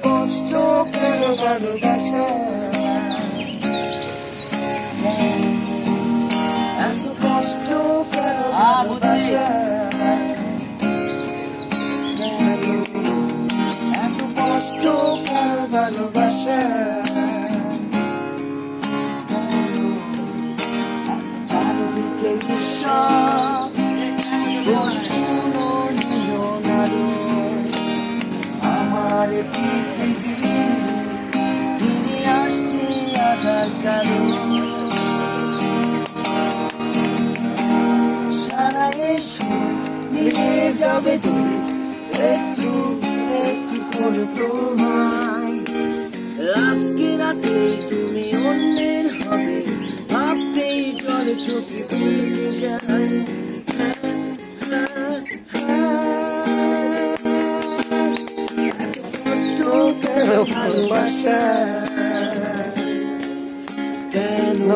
কষ্ট কেন ভালোবাসা, এত কষ্ট কেন ভালোবাসা, এত কষ্ট কেন ভালোবাসা, চারিদিকে ঈশ্বর আমার পৃথিবী ফিরে আসছে আধার কালো, সারা এসো মিলে যাবে তুমি একটু একটু করে তোমায়, আজকে রাতে তুমি অন্যের হবে ভাবতেই জলে চোখে ভিজে যায়। ভালোবাসা কেন,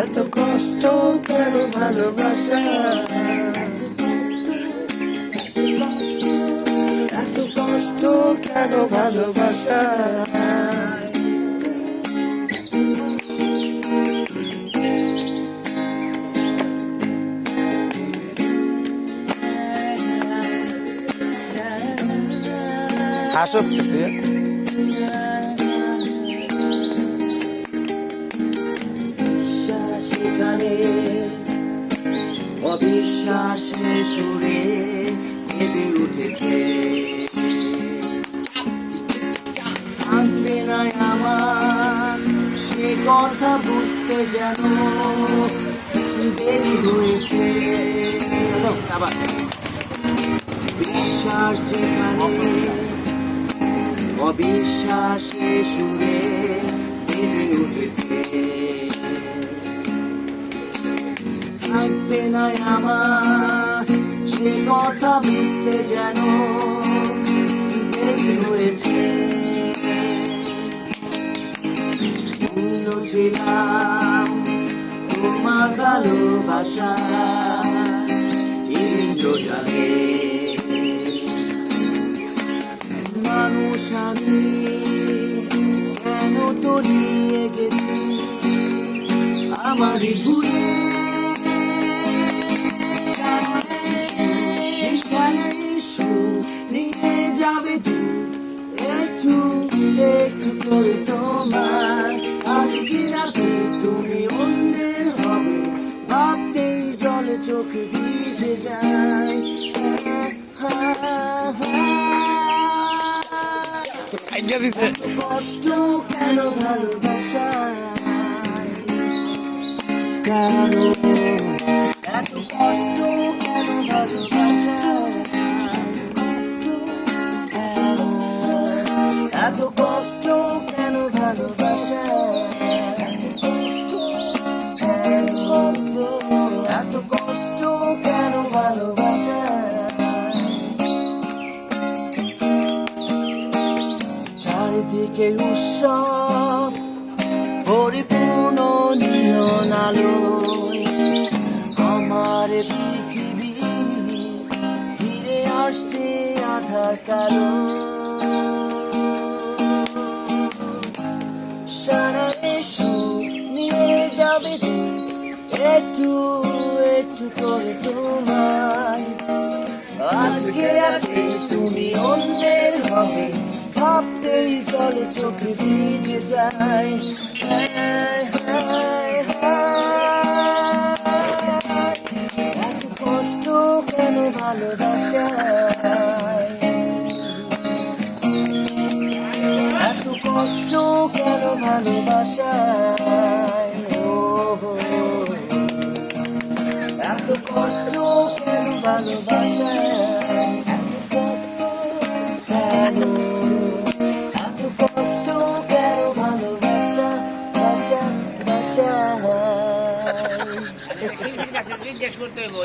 এত কষ্ট কেন ভালোবাসা, এত কষ্ট কেন ভালোবাসা, হাসোস কি তুই? অবিশ্বাসে সুরে কেঁদে উঠেছে, থাকবে না আমার সে কথা বুঝতে যেন দেরি হয়েছে, বিশ্বাস যেখানে অবিশ্বাসে সুরে কেঁদে উঠেছে, থাকবে না আমার সে কথা বুঝতে যেন দেরি হয়েছে, ভুল ছিলাম তোমার ভালোবাসা ইন্দ্রজালে, মানুষ আমি কেন তলিয়ে গেছি আমারই ভুলে, নিয়ে যাবে একটু একটু করে তোমার, আজকে রাতে তুমি অন্যের হবে ভাবতেই জলে চোখে ভিজে যায়। কষ্ট কেন ভালোবাসা, কেন এত কষ্ট কেন ভালোবাসা, এত কষ্ট কেন ভালোবাসা, এত কষ্ট কেন ভালোবাসা, চারিদিকে উৎসব পরিপূর্ণ নিয়ন আলোয়, আমার পৃথিবী ফিরে আসছে আধার কালো, সারা এসো নিয়ে যাবে একটু একটু করে তোমায়, আজকে রাতে তুমি অন্যের হবে ভাবতেই জলে চোখে ভিজে যায়। এত কষ্ট কেন ভালোবাসা, এত কষ্ট কেন ভালোবাসা, এত কষ্ট কেন ভালোবাসা, কেন এত কষ্ট কেন ভালোবাসা, বাসা বাসা শিল্পীর কাছে জিজ্ঞেস করতে